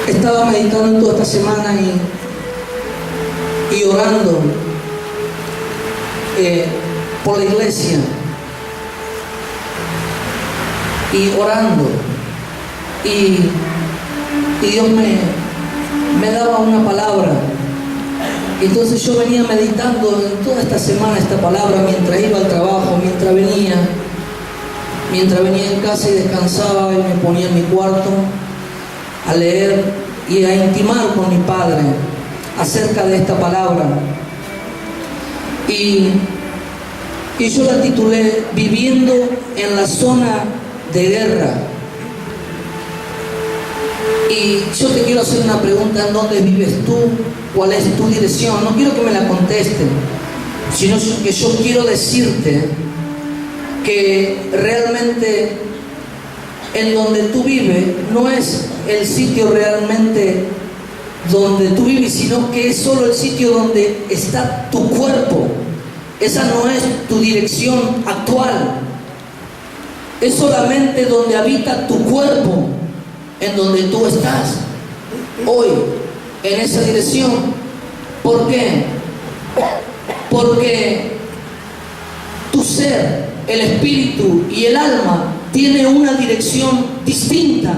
Estaba meditando toda esta semana y orando por la iglesia y orando y Dios me daba una palabra. Entonces yo venía meditando en toda esta semana esta palabra mientras iba al trabajo, mientras venía en casa y descansaba y me ponía en mi cuarto a leer y a intimar con mi Padre acerca de esta palabra. Y yo la titulé Viviendo en la zona de guerra. Y yo te quiero hacer una pregunta: ¿en dónde vives tú? ¿Cuál es tu dirección? No quiero que me la contesten, sino que yo quiero decirte que realmente en donde tú vives no es el sitio realmente donde tú vives, sino que es solo el sitio donde está tu cuerpo. Esa no es tu dirección actual. Es solamente donde habita tu cuerpo, en donde tú estás hoy, en esa dirección. ¿Por qué? Porque tu ser, el espíritu y el alma tiene una dirección distinta,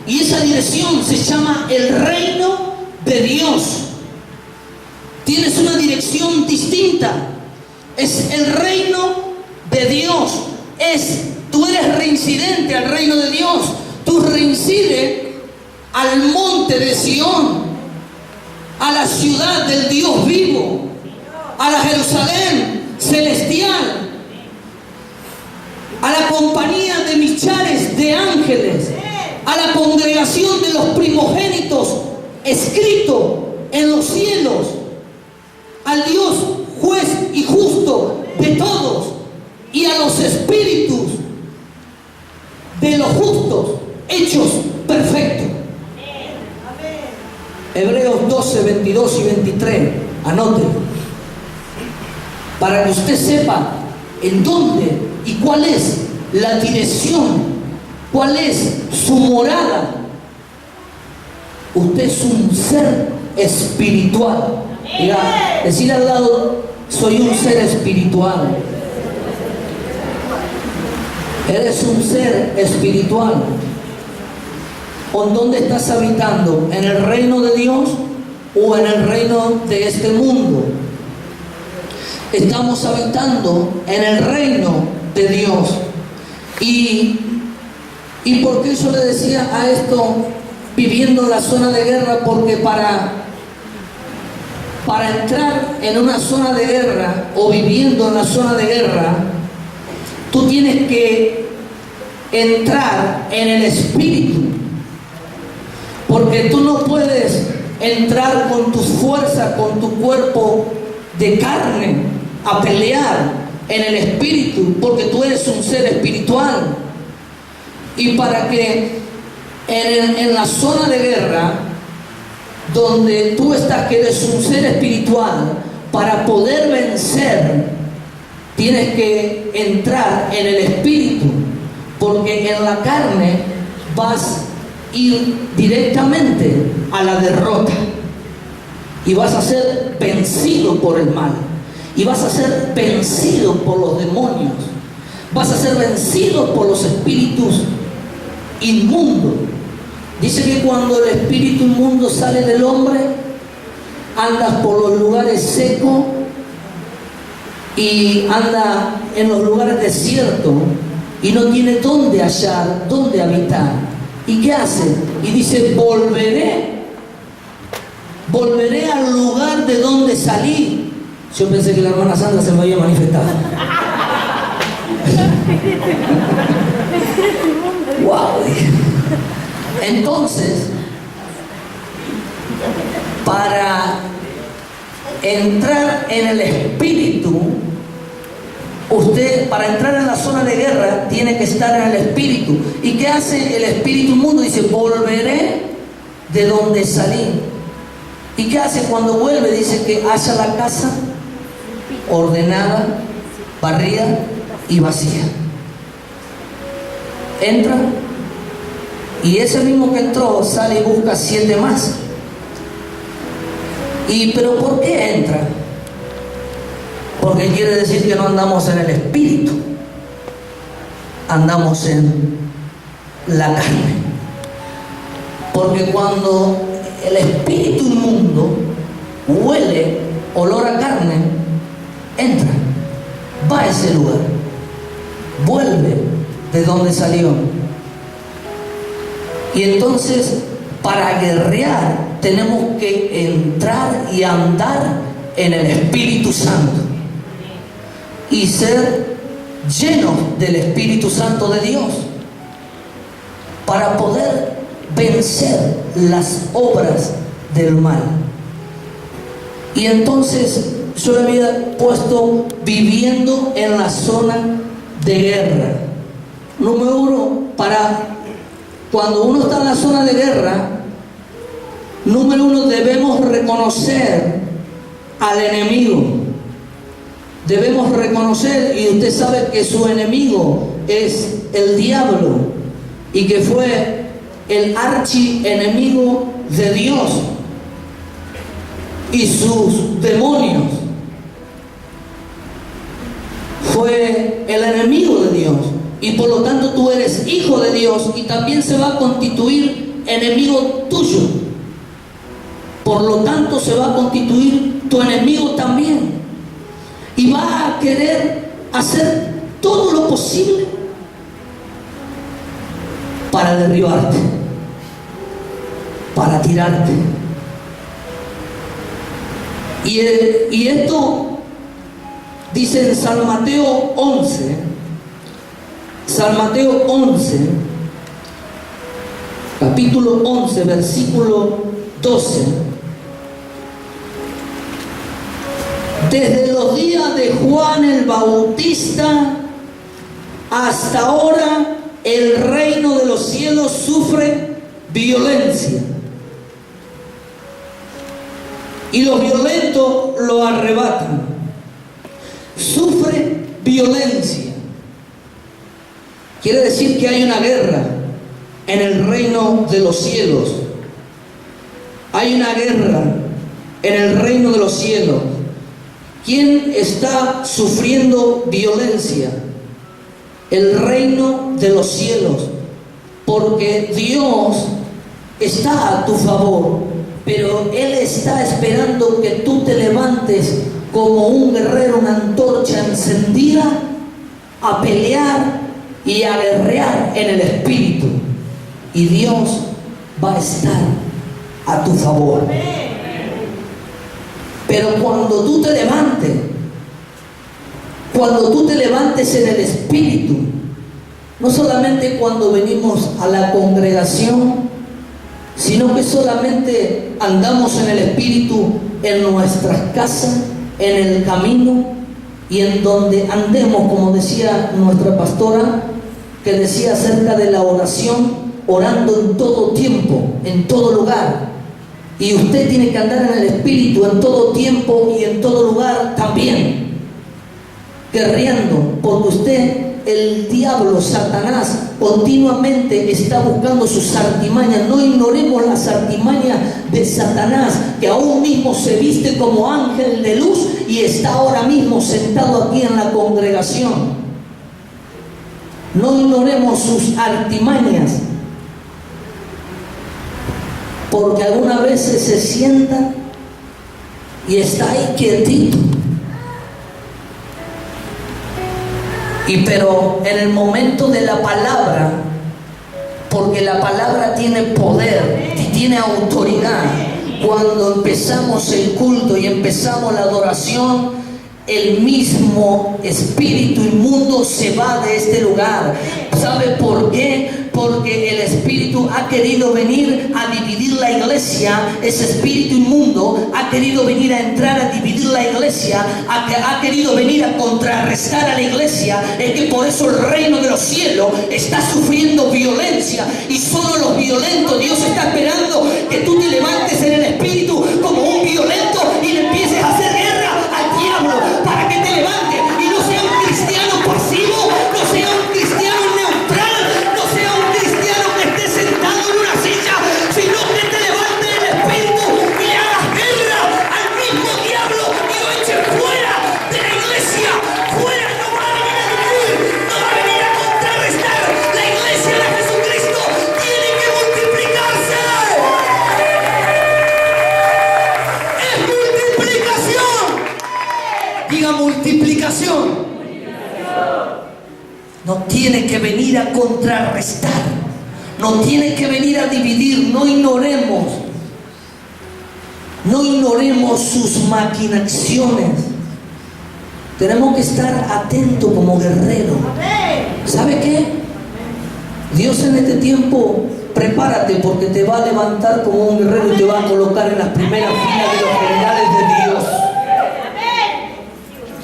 y esa dirección se llama el reino de Dios. Tienes una dirección distinta, es el reino de Dios. Tú eres reincidente al reino de Dios. Tú reincides al monte de Sión, a la ciudad del Dios vivo, a la Jerusalén celestial, a la compañía de millares de ángeles, a la congregación de los primogénitos escrito en los cielos, al Dios juez y justo de todos, y a los espíritus de los justos hechos perfectos. Hebreos 12, 22 y 23, anótelo, para que usted sepa en dónde y cuál es la dirección, cuál es su morada. Usted es un ser espiritual. Diga, decir al lado: soy un ser espiritual. Eres un ser espiritual. ¿O en dónde estás habitando? ¿En el reino de Dios o en el reino de este mundo? Estamos habitando en el reino de Dios. ¿Y por qué yo le decía a esto, viviendo en la zona de guerra? Porque para entrar en una zona de guerra o viviendo en la zona de guerra, tú tienes que entrar en el espíritu. Porque tú no puedes entrar con tus fuerzas, con tu cuerpo de carne, a pelear en el espíritu, porque tú eres un ser espiritual. Y para que en la zona de guerra, donde tú estás, que eres un ser espiritual, para poder vencer, tienes que entrar en el espíritu, porque en la carne vas a ir directamente a la derrota y vas a ser vencido por el mal, y vas a ser vencido por los demonios, vas a ser vencido por los espíritus inmundos. Dice que cuando el espíritu inmundo sale del hombre, andas por los lugares secos y anda en los lugares desiertos y no tiene dónde hallar, dónde habitar. ¿Y qué hace? Y dice: volveré al lugar de donde salí. Yo pensé que la hermana Sandra se me había manifestado. Wow. Entonces, para entrar en el espíritu, usted, para entrar en la zona de guerra, tiene que estar en el espíritu. ¿Y qué hace el espíritu inmundo? Dice: volveré de donde salí. ¿Y qué hace cuando vuelve? Dice que halla la casa ordenada, barrida y vacía. Entra Y ese mismo que entró sale y busca 7 más. ¿Pero por qué entra? Porque quiere decir que no andamos en el espíritu, andamos en la carne. Porque cuando el espíritu inmundo huele olor a carne, entra, va a ese lugar, vuelve de donde salió. Y entonces, para guerrear, tenemos que entrar y andar en el Espíritu Santo y ser llenos del Espíritu Santo de Dios para poder vencer las obras del mal. Y entonces yo le había puesto viviendo en la zona de guerra. Número 1, para cuando uno está en la zona de guerra, número 1, debemos reconocer al enemigo. Debemos reconocer, y usted sabe que su enemigo es el diablo y que fue el archienemigo de Dios y sus demonios. Fue el enemigo de Dios y por lo tanto tú eres hijo de Dios y también se va a constituir enemigo tuyo. Por lo tanto se va a constituir tu enemigo también y va a querer hacer todo lo posible para derribarte, para tirarte. Y esto dice en San Mateo 11, capítulo 11, versículo 12. Desde los días de Juan el Bautista hasta ahora, el reino de los cielos sufre violencia y los violentos lo arrebatan. Sufre violencia. Quiere decir que hay una guerra en el reino de los cielos. Hay una guerra en el reino de los cielos. ¿Quién está sufriendo violencia? El reino de los cielos. Porque Dios está a tu favor, pero Él está esperando que tú te levantes como un guerrero, una antorcha encendida, a pelear y a guerrear en el Espíritu. Y Dios va a estar a tu favor. Pero cuando tú te levantes en el Espíritu, no solamente cuando venimos a la congregación, sino que solamente andamos en el Espíritu en nuestras casas, en el camino y en donde andemos, como decía nuestra pastora, que decía acerca de la oración, orando en todo tiempo, en todo lugar. Y usted tiene que andar en el Espíritu en todo tiempo y en todo lugar también, guerreando, porque usted, el diablo, Satanás, continuamente está buscando sus artimañas. No ignoremos las artimañas de Satanás, que aún mismo se viste como ángel de luz y está ahora mismo sentado aquí en la congregación. No ignoremos sus artimañas, porque algunas veces se sienta y está ahí quietito. Pero en el momento de la palabra, porque la palabra tiene poder y tiene autoridad, cuando empezamos el culto y empezamos la adoración, el mismo espíritu inmundo se va de este lugar. ¿Sabe por qué? Porque el espíritu ha querido venir a dividir la iglesia. Ese espíritu inmundo ha querido venir a entrar a dividir la iglesia, ha querido venir a contrarrestar a la iglesia. Es que por eso el reino de los cielos está sufriendo violencia, y solo los violentos, Dios está esperando que tú te levantes en el espíritu como un violento y le empieces a hacer guerra al diablo para que te levantes y no sea un cristiano pasivo, no sea un cristiano neutral, no sea un cristiano que esté sentado no tiene que venir a contrarrestar, no tiene que venir a dividir. No ignoremos sus maquinaciones. Tenemos que estar atentos como guerreros. ¿Sabe qué? Dios en este tiempo, prepárate, porque te va a levantar como un guerrero y te va a colocar en las primeras filas de los generales de Dios.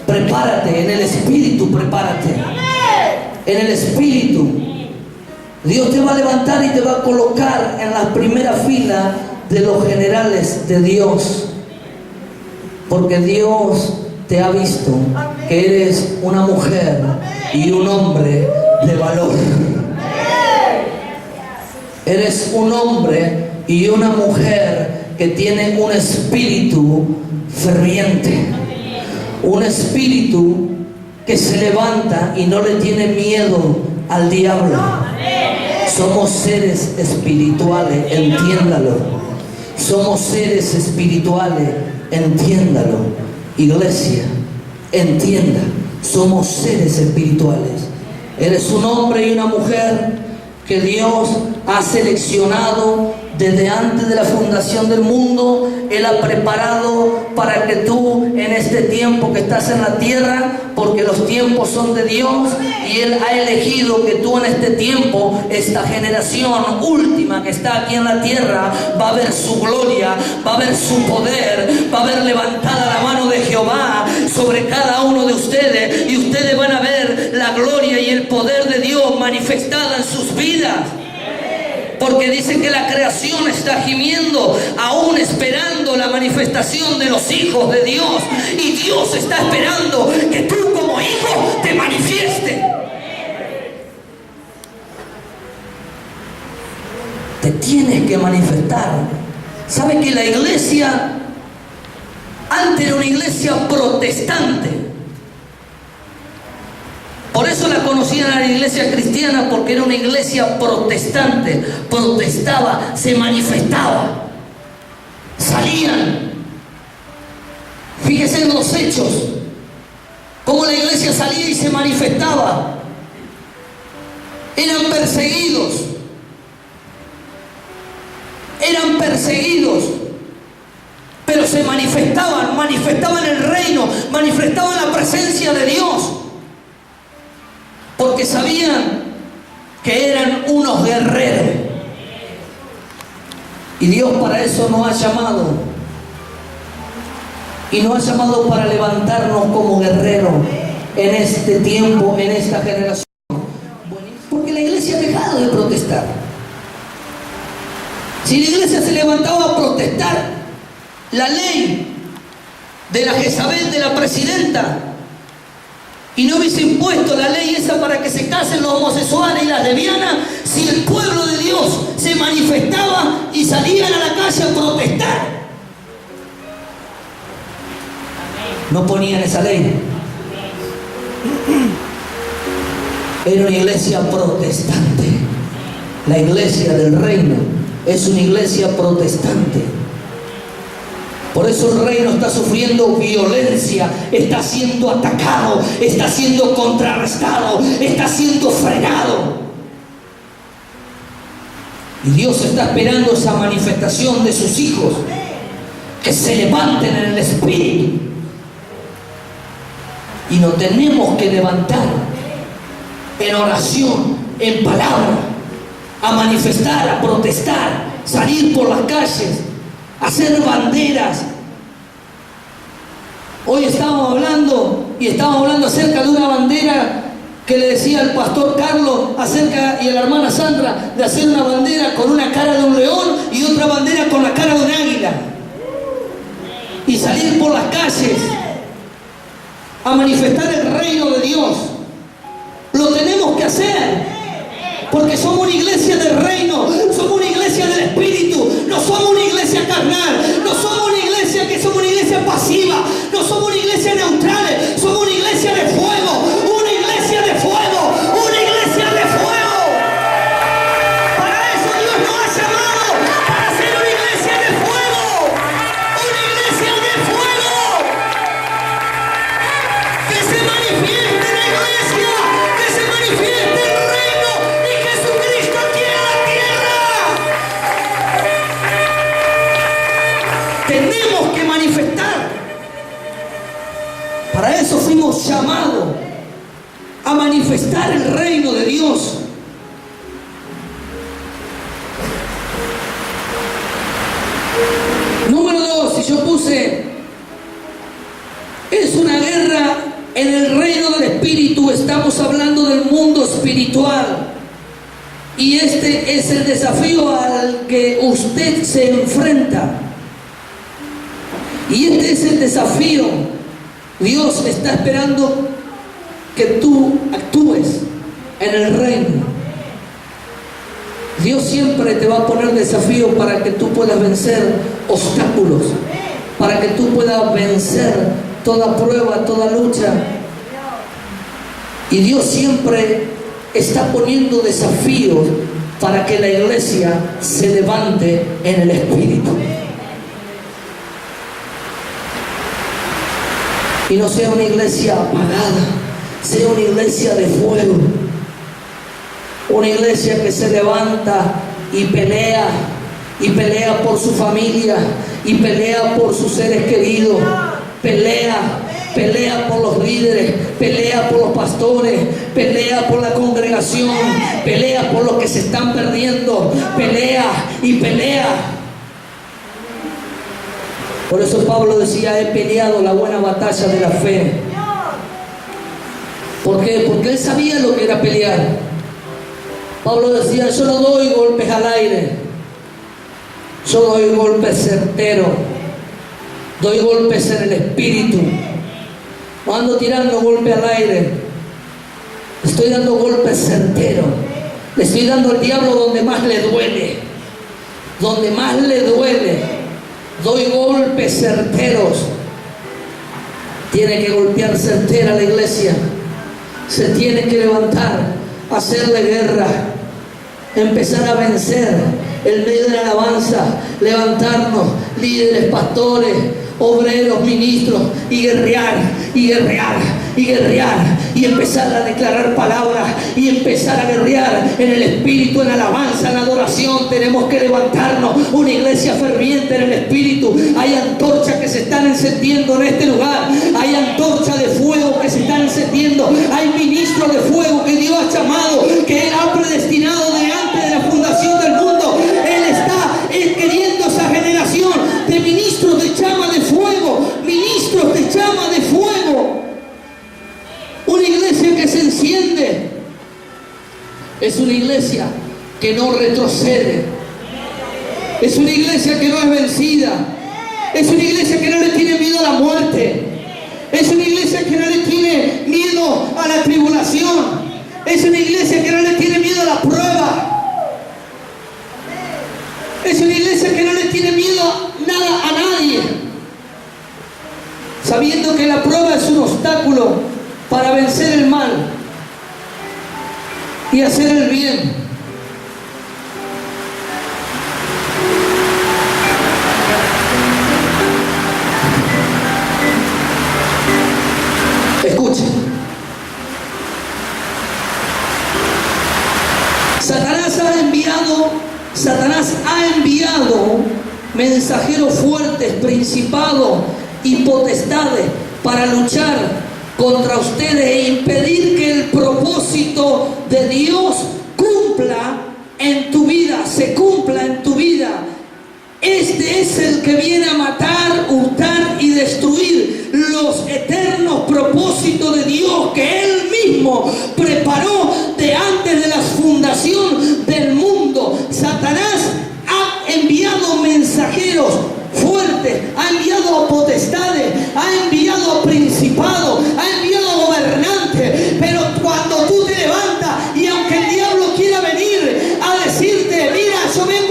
Prepárate en el espíritu, prepárate en el espíritu. Dios te va a levantar y te va a colocar en la primera fila de los generales de Dios, porque Dios te ha visto que eres una mujer y un hombre de valor. Eres un hombre y una mujer que tiene un espíritu ferviente, un espíritu que se levanta y no le tiene miedo al diablo. Somos seres espirituales, entiéndalo. Somos seres espirituales, entiéndalo. Iglesia, entienda, somos seres espirituales. Eres un hombre y una mujer que Dios ha seleccionado desde antes de la fundación del mundo. Él ha preparado para que tú en este tiempo que estás en la tierra, porque los tiempos son de Dios, y Él ha elegido que tú en este tiempo, esta generación última que está aquí en la tierra, va a ver su gloria, va a ver su poder, va a ver levantada la mano de Jehová sobre cada uno de ustedes, y ustedes van a ver la gloria y el poder de Dios manifestada en sus vidas. Porque dice que la creación está gimiendo, aún esperando la manifestación de los hijos de Dios. Y Dios está esperando que tú como hijo te manifiestes. Te tienes que manifestar. ¿Sabe que la iglesia antes era una iglesia protestante? Por eso la conocían a la iglesia cristiana, porque era una iglesia protestante. Protestaba, se manifestaba, salían. Fíjese en los hechos, cómo la iglesia salía y se manifestaba. Eran perseguidos, pero se manifestaban el reino, manifestaban la presencia de Dios. Porque sabían que eran unos guerreros. Y Dios para eso nos ha llamado. Y nos ha llamado para levantarnos como guerreros en este tiempo, en esta generación. Porque la iglesia ha dejado de protestar. Si la iglesia se levantaba a protestar la ley de la Jezabel, de la presidenta, y no hubiese impuesto la ley esa para que se casen los homosexuales y las lesbianas, si el pueblo de Dios se manifestaba y salían a la calle a protestar, no ponían esa ley. Era una iglesia protestante. La iglesia del reino es una iglesia protestante. Por eso el reino está sufriendo violencia, está siendo atacado, está siendo contrarrestado, está siendo frenado. Y Dios está esperando esa manifestación de sus hijos, que se levanten en el espíritu. Y nos tenemos que levantar en oración, en palabra, a manifestar, a protestar, salir por las calles, hacer banderas. Hoy estábamos hablando acerca de una bandera que le decía al pastor Carlos y a la hermana Sandra, de hacer una bandera con una cara de un león y otra bandera con la cara de un águila, y salir por las calles a manifestar el reino de Dios. Lo tenemos que hacer, porque somos una iglesia del reino, somos una iglesia del espíritu, no somos una iglesia carnal, no somos una iglesia que somos una iglesia pasiva, no somos una iglesia neutral, somos una iglesia de fuego, una iglesia de fuego, una iglesia de fuego. Para eso Dios nos ha llamado, para ser una iglesia de fuego, una iglesia de fuego, que se manifieste la iglesia, que se manifieste tenemos que manifestar. Para eso fuimos llamados, a manifestar el reino de Dios. Número 2, si yo puse, es una guerra en el reino del espíritu, estamos hablando del mundo espiritual. Y este es el desafío al que usted se enfrenta. Y este es el desafío. Dios está esperando que tú actúes en el reino. Dios siempre te va a poner desafíos para que tú puedas vencer obstáculos, para que tú puedas vencer toda prueba, toda lucha. Y Dios siempre está poniendo desafíos para que la iglesia se levante en el espíritu. Y no sea una iglesia apagada, sea una iglesia de fuego. Una iglesia que se levanta y pelea por su familia, y pelea por sus seres queridos, pelea por los líderes, pelea por los pastores, pelea por la congregación, pelea por los que se están perdiendo, pelea y pelea. Por eso Pablo decía, he peleado la buena batalla de la fe. ¿Por qué? Porque él sabía lo que era pelear. Pablo decía, yo no doy golpes al aire, yo doy golpes certeros, doy golpes en el espíritu. No ando tirando golpes al aire, estoy dando golpes certeros. Le estoy dando al diablo donde más le duele, donde más le duele. Doy golpes certeros. Tiene que golpear certera la iglesia. Se tiene que levantar, hacerle guerra, empezar a vencer en medio de la alabanza, levantarnos, líderes, pastores, obreros, ministros, y guerrear, y guerrear, y guerrear, y empezar a declarar palabras, y empezar a guerrear en el espíritu, en alabanza, en adoración. Tenemos que levantarnos, una iglesia ferviente en el espíritu. Hay antorchas que se están encendiendo en este lugar, hay antorchas de fuego que se están encendiendo, hay ministros de fuego que Dios ha llamado, que Él ha predestinado desde antes de la fundación del mundo. Él está queriendo esa generación de ministros de llama de fuego, ministros de llama de fuego. Una iglesia que se enciende es una iglesia que no retrocede, es una iglesia que no es vencida, es una iglesia que no le tiene miedo a la muerte, es una iglesia que no le tiene miedo a la tribulación, es una iglesia que no le tiene miedo a la prueba. Es una iglesia que no le tiene miedo nada a nadie, sabiendo que la prueba es un obstáculo para vencer el mal y hacer el bien. Escuchen. Satanás ha enviado mensajeros fuertes, principados y potestades para luchar contra ustedes e impedir que el propósito de Dios cumpla en tu vida, se cumpla en tu vida. Este es el que viene a matar, hurtar y destruir los eternos propósitos de Dios que Él mismo preparó de antes de la fundación del mundo. Satanás ha enviado mensajeros fuertes, ha enviado a potestades, ha enviado a principados, ha enviado a gobernantes. Pero cuando tú te levantas y aunque el diablo quiera venir a decirte, mira, yo vengo